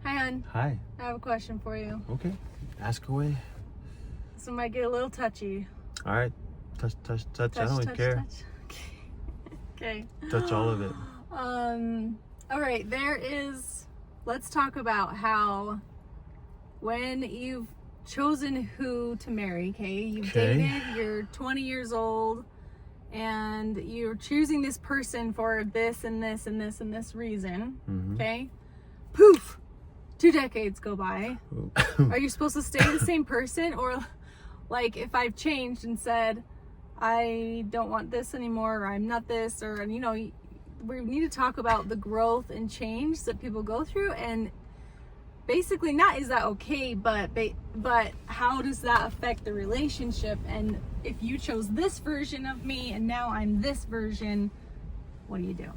Hi, hon. Hi. I have a question for you. Okay. Ask away. This one might get a little touchy. All right. Touch. I don't care. Touch. Okay. Touch all of it. All right. Let's talk about how when you've chosen who to marry, okay? You've dated, you're 20 years old, and you're choosing this person for this and this and this and this reason, okay? Poof! 2 decades go by. Are you supposed to stay the same person? Or like if I've changed and said, I don't want this anymore, or I'm not this, or, you know, we need to talk about the growth and change that people go through, and basically not is that okay, but how does that affect the relationship? And if you chose this version of me and now I'm this version, what do you do?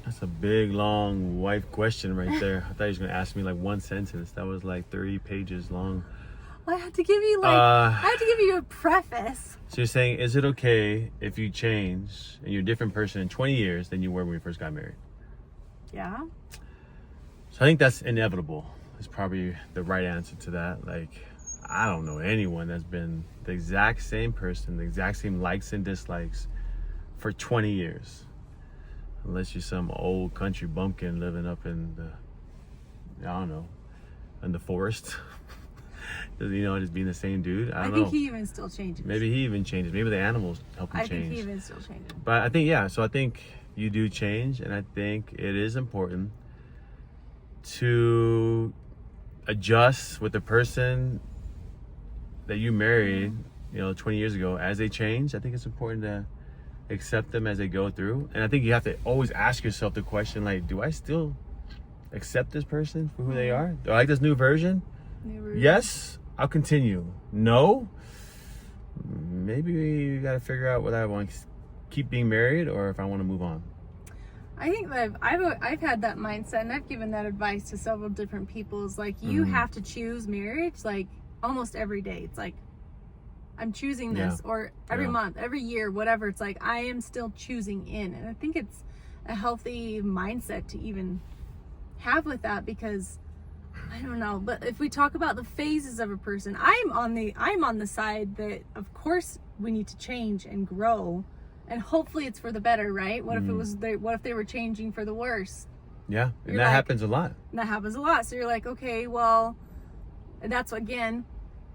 That's a big, long, wife question right there. I thought he was going to ask me like one sentence. That was like 30 pages long. Well, I had to give you a preface. So you're saying, is it okay if you change and you're a different person in 20 years than you were when we first got married? Yeah. So I think that's inevitable. Is probably the right answer to that. Like, I don't know anyone that's been the exact same person, the exact same likes and dislikes for 20 years. Unless you're some old country bumpkin living up in the forest. You know, just being the same dude. I don't know. think he even still changes. Maybe he even changes. Maybe the animals help him change. I think he even still changes. But I think, yeah, so I think you do change, and I think it is important to adjust with the person that you married, 20 years ago. As they change, I think it's important to accept them as they go through. And I think you have to always ask yourself the question, like, do I still accept this person for who they are? Do I like this new version? Yes, I'll continue. No, maybe we got to figure out whether I want to keep being married or if I want to move on. I think that I've had that mindset, and I've given that advice to several different people. It's like, you have to choose marriage like almost every day. It's like, I'm choosing this, or every month, every year, whatever. It's like, I am still choosing in. And I think it's a healthy mindset to even have with that, because I don't know, but if we talk about the phases of a person, I'm on the side that of course we need to change and grow, and hopefully it's for the better, right? What if they were changing for the worse? Yeah, and that happens a lot. That happens a lot. So you're like, okay, well, that's again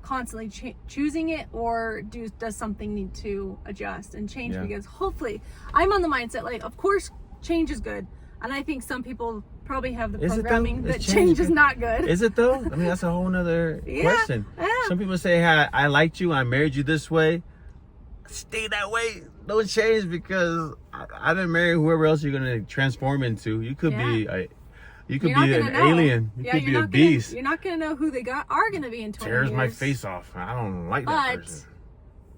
constantly choosing it, or does something need to adjust and change? Because hopefully, I'm on the mindset like, of course change is good, and I think some people probably have the programming that change is not good. Is it though? I mean, that's a whole nother question. Yeah. Some people say, hey, I liked you, I married you this way. Stay that way. Don't change, because I didn't marry whoever else you're gonna transform into. You could be an alien. You could be a beast. You're not gonna know who they are gonna be in 20 years. Tears my face off. I don't like that person.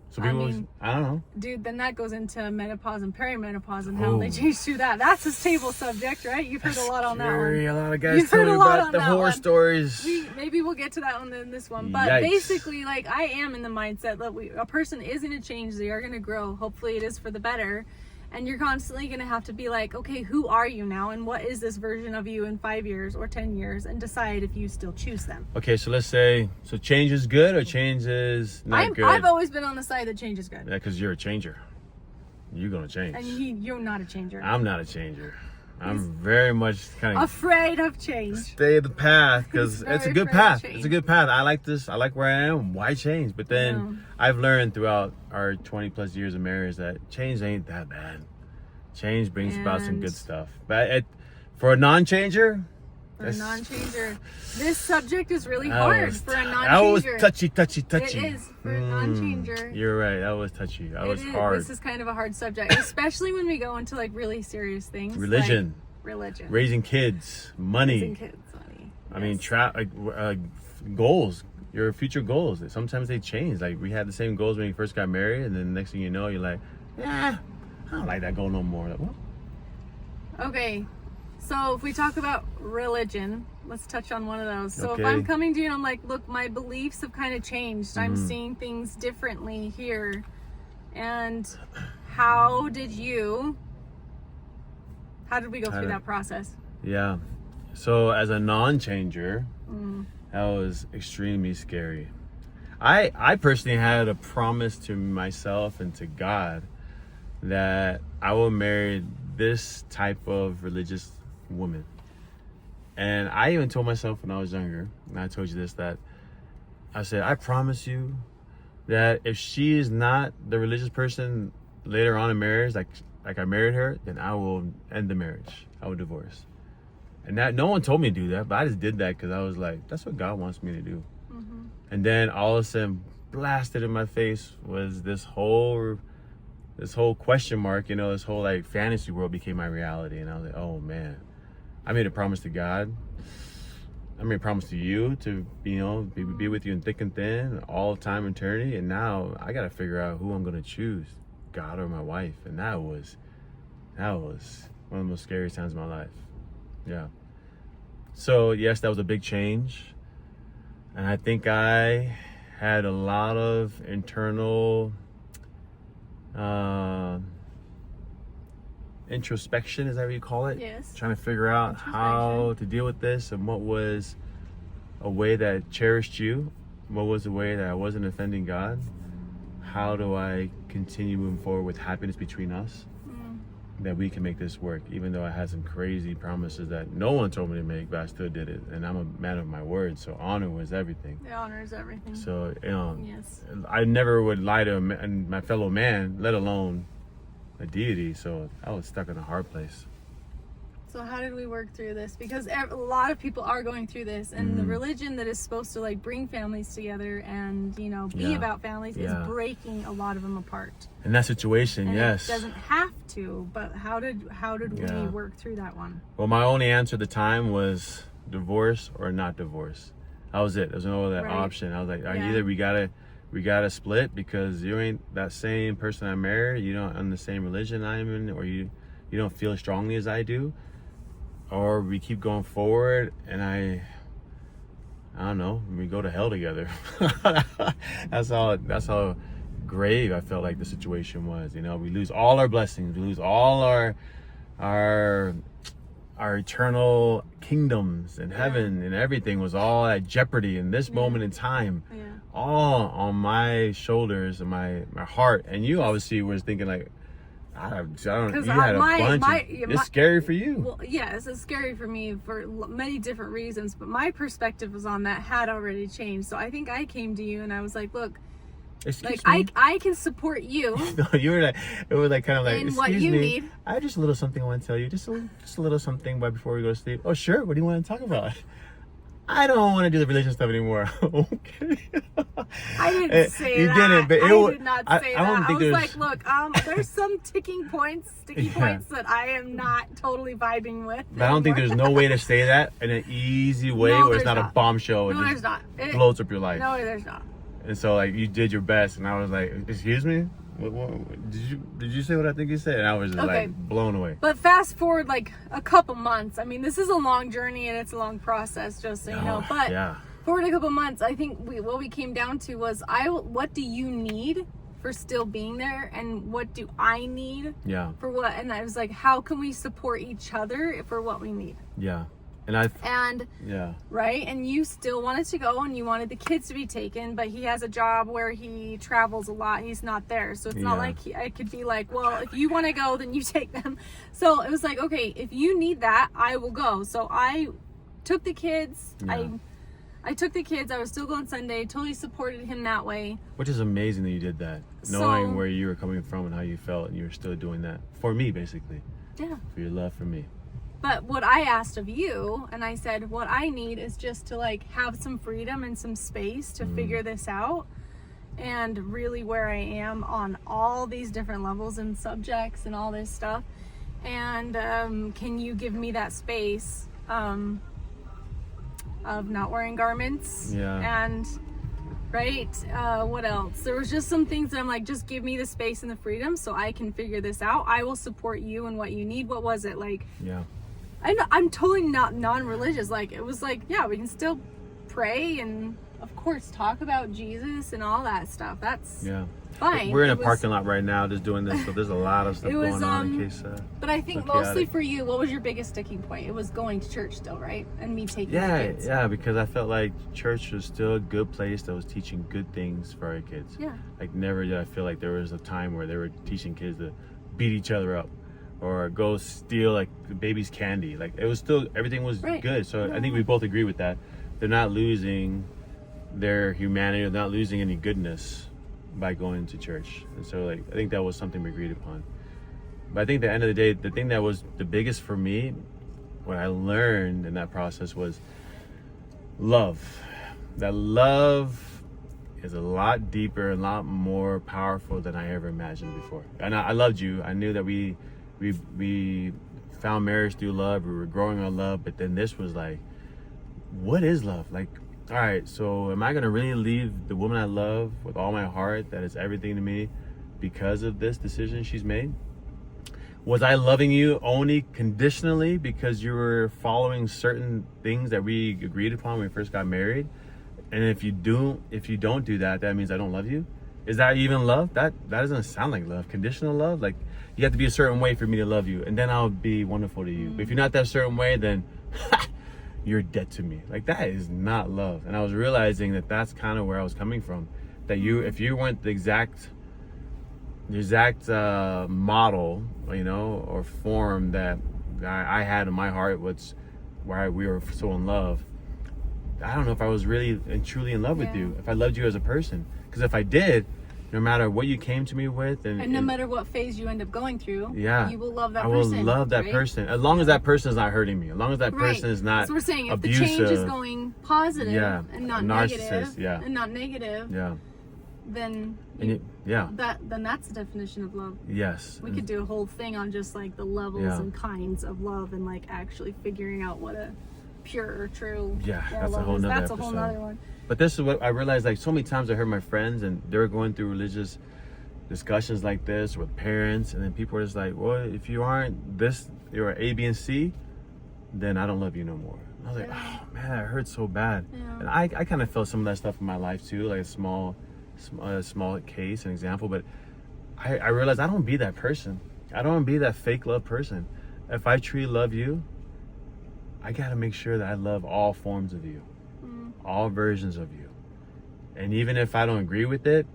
So people, I don't know. Dude, then that goes into menopause and perimenopause and how they change through that. That's a stable subject, right? You've heard a lot on that one. A lot of guys tell me about the horror stories. Maybe we'll get to that one in this one. But basically, like, I am in the mindset that a person is going to change. They are going to grow. Hopefully it is for the better. And you're constantly going to have to be like, okay, who are you now? And what is this version of you in 5 years or 10 years? And decide if you still choose them. Okay, so let's say, change is good or change is not good? I've always been on the side that change is good. Yeah, because you're a changer. You're going to change. And you're not a changer. I'm not a changer. I'm very much kind of afraid of change. Stay the path, because it's a good path. It's a good path. I like this. I like where I am. Why change? But then I've learned throughout our 20 plus years of marriage that change ain't that bad. Change brings about some good stuff. But for a non-changer, this subject is really hard for a non-changer. That was touchy. It is for a non-changer. You're right. That was touchy. That was hard. This is kind of a hard subject, especially when we go into like really serious things. Religion. Raising kids. Money. I mean, goals. Your future goals. Sometimes they change. Like, we had the same goals when you first got married, and then the next thing you know, you're like, I don't like that goal no more. Like, what? Okay. So if we talk about religion, let's touch on one of those. So Okay. if I'm coming to you and I'm like, look, my beliefs have kind of changed. I'm seeing things differently here. And how did we go through that process? Yeah. So as a non-changer, that was extremely scary. I personally had a promise to myself and to God that I will marry this type of religious woman. And I even told myself when I was younger, and I told you this, that I said, I promise you that if she is not the religious person later on in marriage, like I married her, then I will end the marriage. I will divorce. And that no one told me to do that, but I just did that because I was like, that's what God wants me to do. And then all of a sudden, blasted in my face was this whole question mark, this whole like fantasy world became my reality. And I was like, oh man, I made a promise to God. I made a promise to you to, be with you in thick and thin, all time and eternity. And now I got to figure out who I'm going to choose, God or my wife. And that was one of the most scariest times of my life. Yeah. So yes, that was a big change. And I think I had a lot of internal introspection, is that what you call it? Yes. Trying to figure out how to deal with this, and what was a way that cherished you, what was a way that I wasn't offending God, how do I continue moving forward with happiness between us, that we can make this work, even though I had some crazy promises that no one told me to make, but I still did it. And I'm a man of my word, so honor was everything. The honor is everything. So, Yes. I never would lie to my fellow man, let alone a deity. So I was stuck in a hard place. So how did we work through this? Because a lot of people are going through this, and the religion that is supposed to like bring families together and be about families is breaking a lot of them apart. In that situation, And yes. it doesn't have to, but how did we work through that one? Well, my only answer at the time was divorce or not divorce. That was it. There's no other option. I was like, either we gotta split because you ain't that same person I married, you don't in the same religion I'm in, or you don't feel as strongly as I do, or we keep going forward and I don't know, we go to hell together. That's how grave I felt like the situation was. We lose all our blessings, we lose all our eternal kingdoms in heaven, and everything was all at jeopardy in this moment in time. All on my shoulders and my heart. And you obviously was thinking like, I don't. You had a bunch. It's scary for you. Well, yes, it's scary for me for many different reasons. But my perspective was on that had already changed. So I think I came to you and I was like, look, excuse me? I can support you. No, you were like, it was like kind of like, in excuse what you me, need. I have just a little something I want to tell you. Just a little something right before we go to sleep. Oh, sure. What do you want to talk about? I don't want to do the religion stuff anymore. Okay. I didn't say you that. Didn't, but I did not say that. I was like, look, there's some sticky points that I am not totally vibing with. But I don't think there's no way to say that in an easy way where it's not a bombshell. No, there's not. It blows up your life. No, there's not. And so like you did your best, and I was like, excuse me? What, did you say what I think you said? And I was just like blown away. But fast forward like a couple months. I mean, this is a long journey and it's a long process, just so you know. But forward a couple months, I think what we came down to was what do you need for still being there, and what do I need for what? And I was like, how can we support each other for what we need? Right, and you still wanted to go, and you wanted the kids to be taken, but he has a job where he travels a lot. He's not there, so it's not like I could be like, well, if you want to go, then you take them. So it was like, okay, if you need that, I will go. So I took the kids. I took the kids. I was still going Sunday. Totally supported him that way. Which is amazing that you did that, knowing where you were coming from and how you felt, and you were still doing that for me, basically. Yeah. For your love for me. But what I asked of you, and I said, what I need is just to like have some freedom and some space to figure this out, and really where I am on all these different levels and subjects and all this stuff. And can you give me that space of not wearing garments? And what else? There was just some things that I'm like, just give me the space and the freedom so I can figure this out. I will support you and what you need. What was it like? I'm totally not non-religious. Like, it was like, we can still pray and of course, talk about Jesus and all that stuff. That's Yeah. fine. We're in It a was- parking lot right now just doing this, so there's a lot of stuff It was, going on in case. But I think look mostly chaotic. for you, what was your biggest sticking point? It was going to church still, right? And me taking the Yeah, kids. yeah, because I felt like church was still a good place that was teaching good things for our kids. Yeah. Like never did I feel like there was a time where they were teaching kids to beat each other up or go steal like the baby's candy. Like it was still, everything was Right. good. So I think we both agree with that. They're not losing their humanity, they're not losing any goodness by going to church. And so like I think that was something we agreed upon. But I think at the end of the day, the thing that was the biggest for me, what I learned in that process was love. That love is a lot deeper, a lot more powerful than I ever imagined before. And I loved you. I knew that we found marriage through love. We were growing our love, but then this was like, what is love? Like, all right, so am I gonna really leave the woman I love with all my heart, that is everything to me, because of this decision she's made? Was I loving you only conditionally because you were following certain things that we agreed upon when we first got married? And if you don't do that, that means I don't love you? Is that even love? That doesn't sound like love. Conditional love? Like you have to be a certain way for me to love you, and then I'll be wonderful to you. But if you're not that certain way, then you're dead to me. Like that is not love. And I was realizing that that's kind of where I was coming from. That if you weren't the exact model, you know, or form that I had in my heart, was why we were so in love. I don't know if I was really and truly in love with you, if I loved you as a person. Because if I did, no matter what you came to me with, and no matter what phase you end up going through, yeah, you will love that I will person. love that right? person, as long as that person is not hurting me, as long as that Right. person is not So we're saying if abusive. the change is going positive Yeah, and not a narcissist, negative, yeah. and not negative, Yeah, then and yeah, then that's the definition of love. yes. We could do a whole thing on just like the levels Yeah. and kinds of love and like actually figuring out what a pure or true Yeah, that's a love whole is. nother That's a whole episode. nother one. But this is what I realized, like so many times I heard my friends and they were going through religious discussions like this with parents, and then people were just like, well, if you aren't this, you're A, B, and C, then I don't love you no more. And I was like, oh man, that hurt so bad. Yeah. And I kind of felt some of that stuff in my life too, like a small case, an example. But I realized I don't be that person. I don't want to be that fake love person. If I truly love you, I got to make sure that I love all forms of you, all versions of you. And even if I don't agree with it,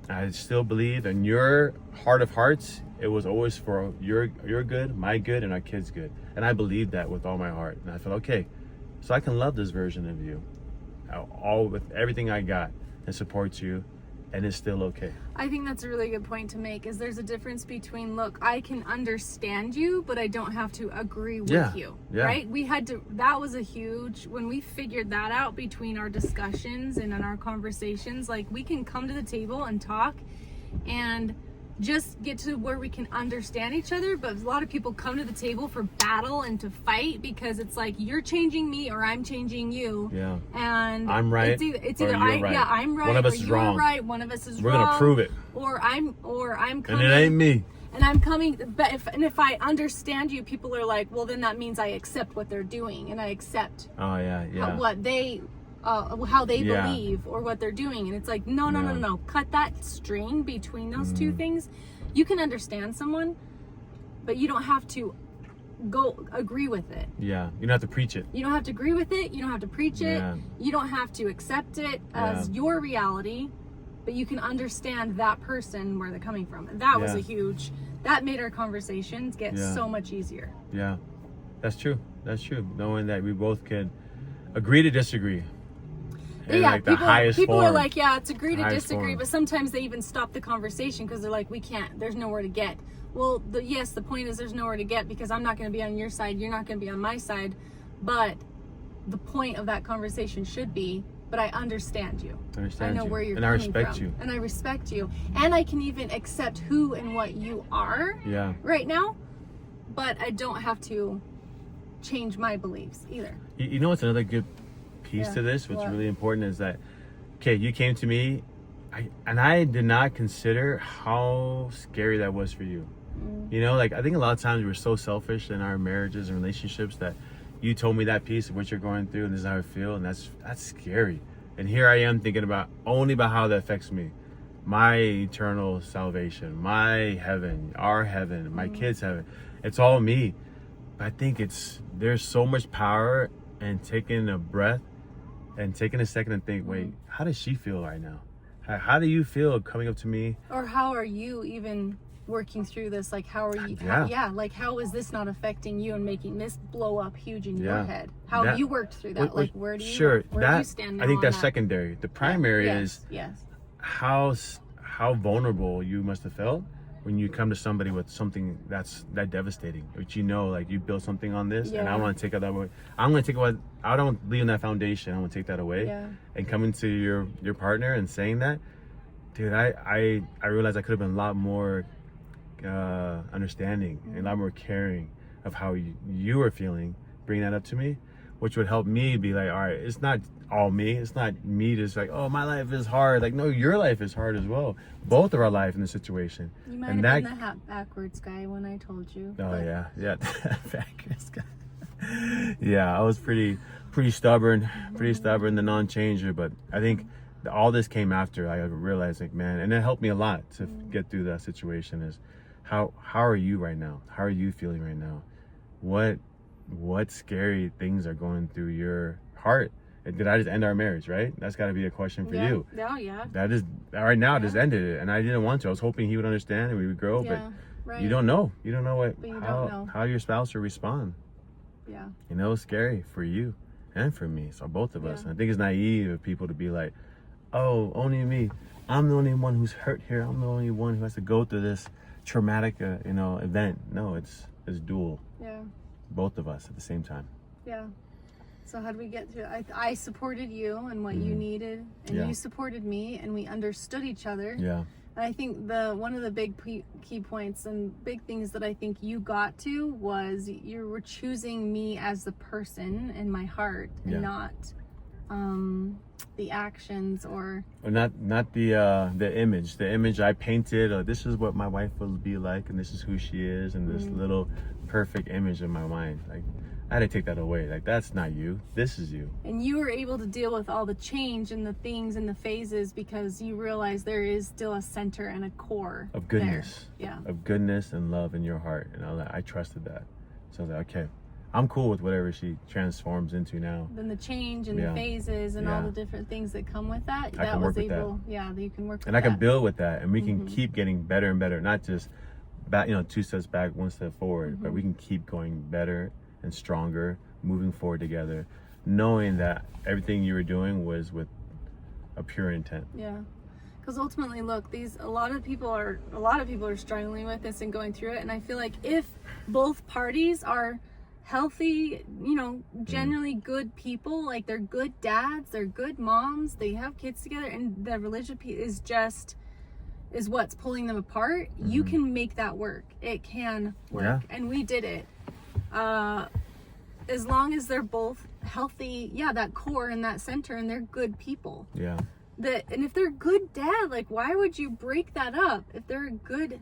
I still believe in your heart of hearts, it was always for your good, my good, and our kids' good. And I believe that with all my heart. And I felt, okay, so I can love this version of you, all with everything I got, and support you, and it's still okay. I think that's a really good point to make, is there's a difference between, look, I can understand you, but I don't have to agree with you, right? That was a huge, when we figured that out between our discussions and in our conversations, like we can come to the table and talk and just get to where we can understand each other. But a lot of people come to the table for battle and to fight because it's like you're changing me or I'm changing you. Yeah. And I'm right. It's either or you're right. I'm right. One of us or is you're wrong. right. One of us is We're wrong. gonna prove it. Or I'm And coming. it ain't me. And I'm coming. But if I understand you, people are like, well, then that means I accept what they're doing and I accept Oh yeah, yeah. how they Yeah. believe or what they're doing. And it's like, no. Cut that string between those two things. You can understand someone, but you don't have to go agree with it. Yeah, you don't have to preach it. You don't have to agree with it. You don't have to preach it. Yeah. You don't have to accept it as your reality, but you can understand that person where they're coming from. And that was that made our conversations get so much easier. Yeah, that's true. That's true. Knowing that we both can agree to disagree. And like the highest people form. are like, yeah, it's agree to Highest disagree, form. but sometimes they even stop the conversation because they're like, we can't, there's nowhere to get. Well, the point is there's nowhere to get because I'm not going to be on your side, you're not going to be on my side, but the point of that conversation should be, but I understand you. I know where you're and I coming respect from. you. And I respect you. And I can even accept who and what you are Yeah. right now, but I don't have to change my beliefs either. You know what's another good piece to this? What's really important is that, okay, you came to me, I did not consider how scary that was for you. You know, like I think a lot of times we're so selfish in our marriages and relationships that you told me that piece of what you're going through and this is how I feel, and that's scary. And here I am thinking only about how that affects me. My eternal salvation, my heaven, our heaven, my kids' heaven. It's all me. But I think there's so much power in taking a breath and taking a second and think, wait, how does she feel right now? How do you feel coming up to me? Or how are you even working through this? Like, how are you? Like, how is this not affecting you and making this blow up huge in your head? How have you worked through that? Like, where do you stand now? I think that's that? Secondary. The primary is yes. how vulnerable you must have felt when you come to somebody with something that's that devastating, which like you built something on this, and I want to take it that way. I'm going to take what I don't leave in that foundation. I want to take that away, and coming to your partner and saying that, dude, I realized I could have been a lot more understanding and a lot more caring of how you were feeling, bringing that up to me, which would help me be like, all right, it's not all me. It's not me just like, oh, my life is hard. Like, no, your life is hard as well. Both of our life in the situation. You might have been the hat backwards guy when I told you. Oh, yeah. Backwards guy. Yeah, I was pretty stubborn, the non-changer. But I think all this came after I realized, like, man, and it helped me a lot to get through that situation is how are you right now? How are you feeling right now? What scary things are going through your heart? Did I just end our marriage, right? That's got to be a question for you. Oh, yeah. That is, right now, just ended it. And I didn't want to. I was hoping he would understand and we would grow, but you don't know. You don't know how your spouse will respond. Yeah. It's scary for you and for me. So both of us. And I think it's naive of people to be like, oh, only me. I'm the only one who's hurt here. I'm the only one who has to go through this traumatic, event. No, it's dual. Yeah. Both of us at the same time. Yeah. So how did we get through? I supported you and what you needed, and you supported me, and we understood each other. Yeah. And I think one of the big key points and big things that I think you got to was you were choosing me as the person in my heart, and not the actions or not the image. The image I painted. This is what my wife will be like, and this is who she is, and this little perfect image in my mind. Like, I had to take that away. Like, that's not you. This is you. And you were able to deal with all the change and the things and the phases because you realize there is still a center and a core of goodness. There. Yeah. Of goodness and love in your heart. And I trusted that. So I was like, okay, I'm cool with whatever she transforms into now. Then the change and the phases and all the different things that come with that. That you can work with that. And I can build with that. And we can keep getting better and better. Not just back, 2 steps back, 1 step forward. But we can keep going better and stronger, moving forward together, knowing that everything you were doing was with a pure intent. Yeah, because ultimately, look, a lot of people are struggling with this and going through it, and I feel like if both parties are healthy, generally good people, like they're good dads, they're good moms, they have kids together, and the religion is what's pulling them apart, you can make that work. It can work, and we did it. As long as they're both healthy, that core and that center, and they're good people. Yeah. And if they're a good dad, like, why would you break that up? If they're a good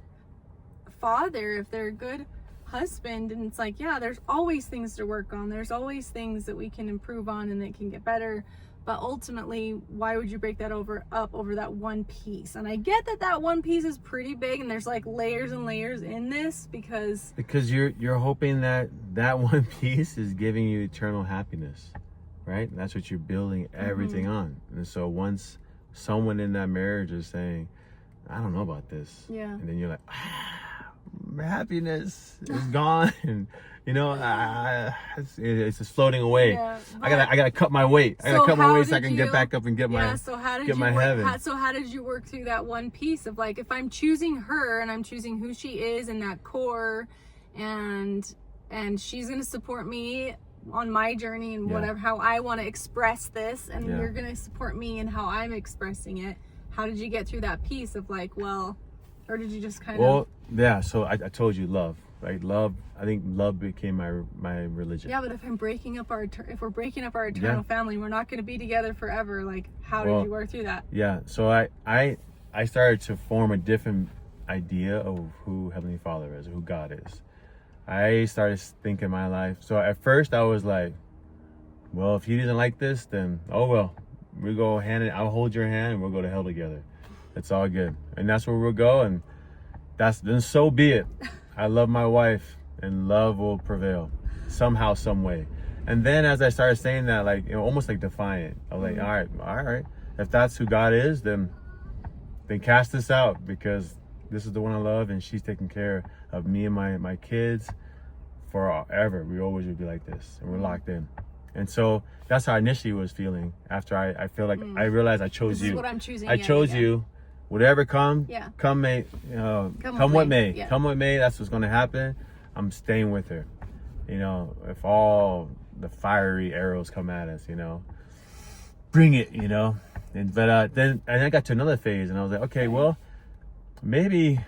father, if they're a good husband, and it's like, there's always things to work on. There's always things that we can improve on and that can get better. But ultimately, why would you break that up over that one piece? And I get that one piece is pretty big, and there's like layers and layers in this because you're hoping that one piece is giving you eternal happiness, right? That's what you're building everything on. And so once someone in that marriage is saying, I don't know about this, and then you're like, happiness is gone, and it's just floating away. I gotta cut my weight. I gotta cut my weight so I can get back up and get my heaven. So how did you work through that one piece of, like, if I'm choosing her and I'm choosing who she is in that core, and she's gonna support me on my journey and whatever, how I want to express this, and you're gonna support me in how I'm expressing it. How did you get through that piece of, like, or did you just kind of? So I told you love. Right, love. I think love became my religion. Yeah, but if we're breaking up our eternal family, we're not going to be together forever. Like, how did you work through that? Yeah, so I started to form a different idea of who Heavenly Father is, who God is. I started thinking my life. So at first I was like, well, if he doesn't like this, then oh well, we go I'll hold your hand and we'll go to hell together. It's all good. And that's where we'll go, and then so be it. I love my wife, and love will prevail somehow, some way. And then as I started saying that, like, you know, almost like defiant, I was like, all right, if that's who God is, then cast this out, because this is the one I love, and she's taking care of me and my kids forever. We always would be like this, and we're locked in. And so that's how I initially was feeling after I feel like I realized I chose This you. is what I'm choosing. I chose you. Whatever come may, come what may. Yeah. Come what may, that's what's going to happen. I'm staying with her. You know, if all the fiery arrows come at us, you know, bring it, you know. But then I got to another phase, and I was like, okay, well, maybe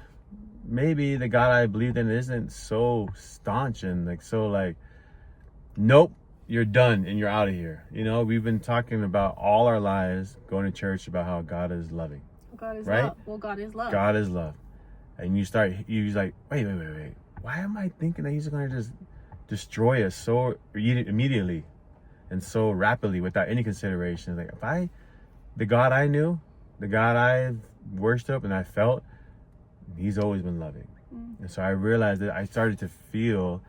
the God I believed in isn't so staunch and like so like, nope, you're done and you're out of here. You know, we've been talking about all our lives, going to church, about how God is loving. God is right? love. Well, God is love. God is love. And you're like, wait. Why am I thinking that he's going to just destroy us so immediately and so rapidly without any consideration? Like, the God I knew, the God I worshiped and I felt, he's always been loving. And so I realized that I started to feel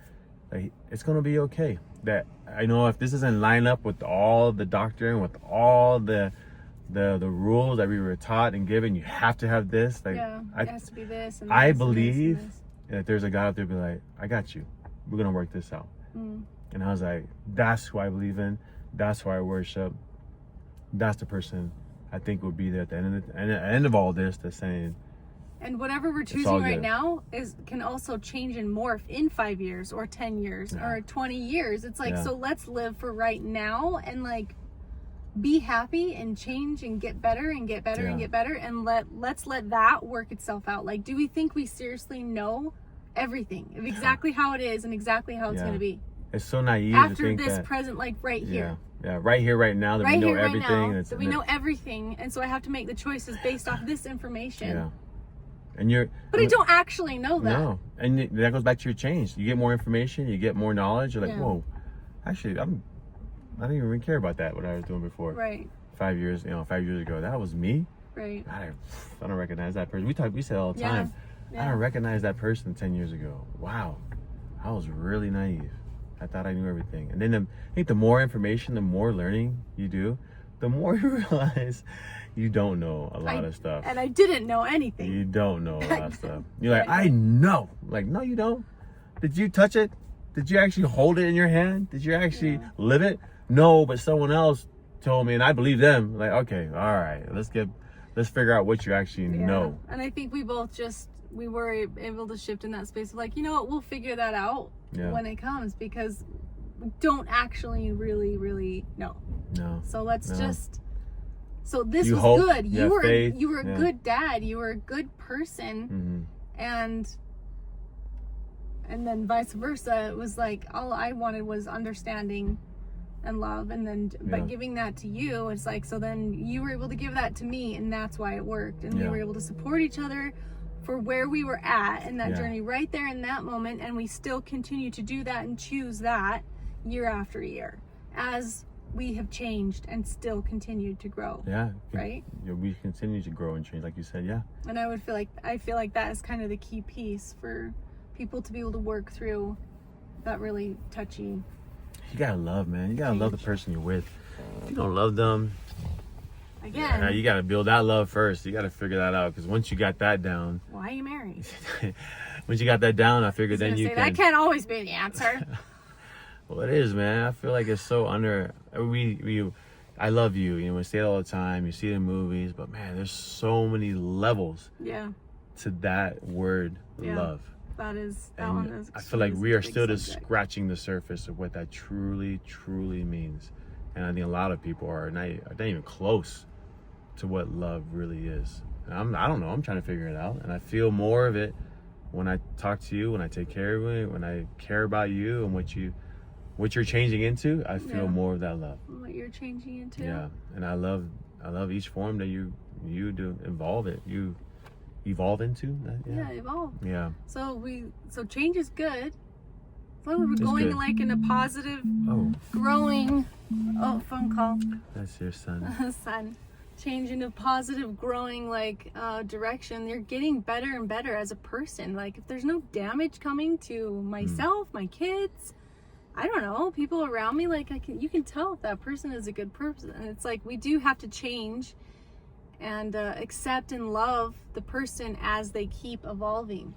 like it's going to be okay. That I know if this doesn't line up with all the doctrine, with all the rules that we were taught and given, you have to have this. Like, it has to be this. And I this believe and this. that there's a God out there be like, I got you. We're going to work this out. And I was like, that's who I believe in. That's who I worship. That's the person I think will be there at the end of all this, that's saying. And whatever we're choosing right now can also change and morph in 5 years or 10 years or 20 years. It's like, so let's live for right now and like be happy and change and get better and get better and get better, and let's let that work itself out. Like, do we think we seriously know everything of exactly how it is and exactly how it's going to be? It's so naive after to think this that, present, like right here. Yeah, right here, right now, that we know everything. That we know everything, and so I have to make the choices based off this information. Yeah. And but I don't actually know that. No. And that goes back to your change. You get more information, you get more knowledge. You're like, whoa, actually, I don't even really care about that, what I was doing before. Right. 5 years ago, that was me. Right. I don't recognize that person. We say it all the time. Yeah. I don't recognize that person 10 years ago. Wow. I was really naive. I thought I knew everything. And then I think the more information, the more learning you do, the more you realize you don't know a lot of stuff. And I didn't know anything. You don't know a lot of stuff. You're like, I know. Like, no, you don't. Did you touch it? Did you actually hold it in your hand? Did you actually live it? No, but someone else told me, and I believe them. Like, okay, all right, let's figure out what you actually know. And I think we both we were able to shift in that space of like, you know what, we'll figure that out when it comes, because we don't actually really know. No. So let's just. So this was good. You were a good dad. You were a good person, and then vice versa. It was like all I wanted was understanding and love, and then by giving that to you, it's like, so then you were able to give that to me, and that's why it worked, and we were able to support each other for where we were at in that journey right there in that moment, and we still continue to do that and choose that year after year as we have changed and still continued to grow. Right? We continue to grow and change, like you said. And I feel like that is kind of the key piece for people to be able to work through that really touchy. You gotta love, man. You gotta love the person you're with. If you don't love them, again, you gotta build that love first. You gotta figure that out, because once you got that down, why are you married? Once you got that down, I figured then you can. That can't always be the answer. Well, it is, man. I feel like it's so under. I love you. You know, we say it all the time. You see it in movies, but man, there's so many levels. To that word, love. That is. I feel like we are still just scratching the surface of what that truly means, and I think a lot of people are not even close to what love really is. And I don't know. I'm trying to figure it out, and I feel more of it when I talk to you, when I take care of you, when I care about you and what you're changing into. I feel more of that love. What you're changing into. Yeah, and I love each form that you do evolve it. You evolve into that. Evolve. Yeah. So change is good, So we're It's going good. like in a positive, Oh, growing. Oh, phone call. that's your son. Son. Change in a positive, growing direction. You're getting better and better as a person. Like if there's no damage coming to myself, my kids, I don't know, people around me, like you can tell if that person is a good person. And it's like we do have to change and accept and love the person as they keep evolving.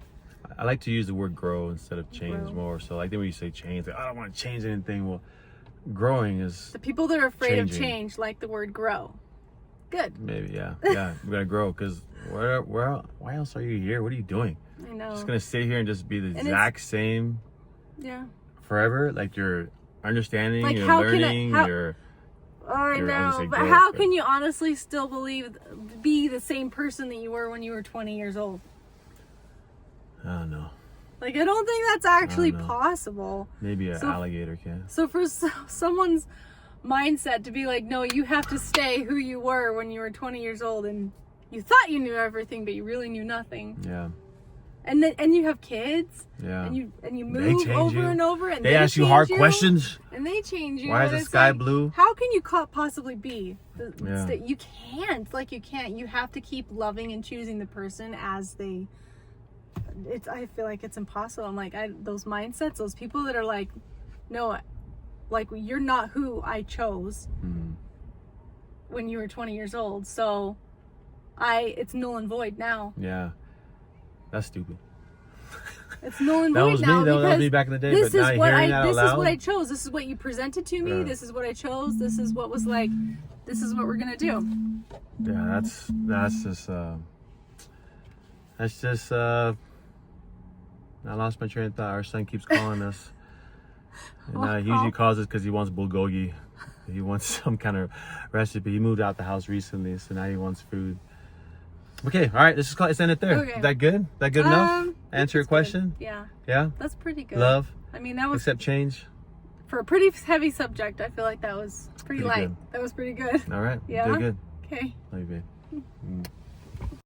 I like to use the word grow instead of change Grow. more. So like then when you say change, like, I don't want to change anything. Well, growing is The people that are afraid of Changing. change like the word grow. Good. maybe, yeah. We gotta grow because why else are you here? What are you doing? I know. Just gonna sit here and just be the it's- exact same Yeah. forever? Like you're understanding, Like, you're how can I- learning, how- you're Oh, I You're know, obviously but growth, how but- can you honestly still be the same person that you were when you were 20 years old? I don't know. Like, I don't think that's actually know. possible. Maybe an So- alligator can. So for someone's mindset to be like, no, you have to stay who you were when you were 20 years old and you thought you knew everything, but you really knew nothing. Yeah. And you have kids Yeah. and you They move change over you. and over and They ask you hard questions. and they change you. Why is and the it's sky like, blue? How can you possibly be? Yeah. You can't. Like you can't. You have to keep loving and choosing the person as they. I feel like it's impossible. I'm like those mindsets, those people that are like, no, like you're not who I chose Hmm. when you were 20 years old. So, it's null and void now. Yeah. That's stupid. It's null and That void was me. now That was because me back in the day. this But now is what hearing that out this is loud, what I chose. This is what you presented to me. Yeah. This is what I chose. This is what was like. This is what we're gonna do. yeah, that's just I lost my train of thought. Our son keeps calling us, and he usually calls us because he wants bulgogi. He wants some kind of recipe. He moved out the house recently, so now he wants food. Okay, all right. Let's end it there. Okay. Is that good? Is that good enough? Answer your That's question. good. Yeah, Yeah. that's pretty good. Love, I mean, that was accept change. for a pretty heavy subject. I feel like that was pretty Pretty light. good. That was pretty good. All right. Yeah? Did good. Okay. Love you, babe.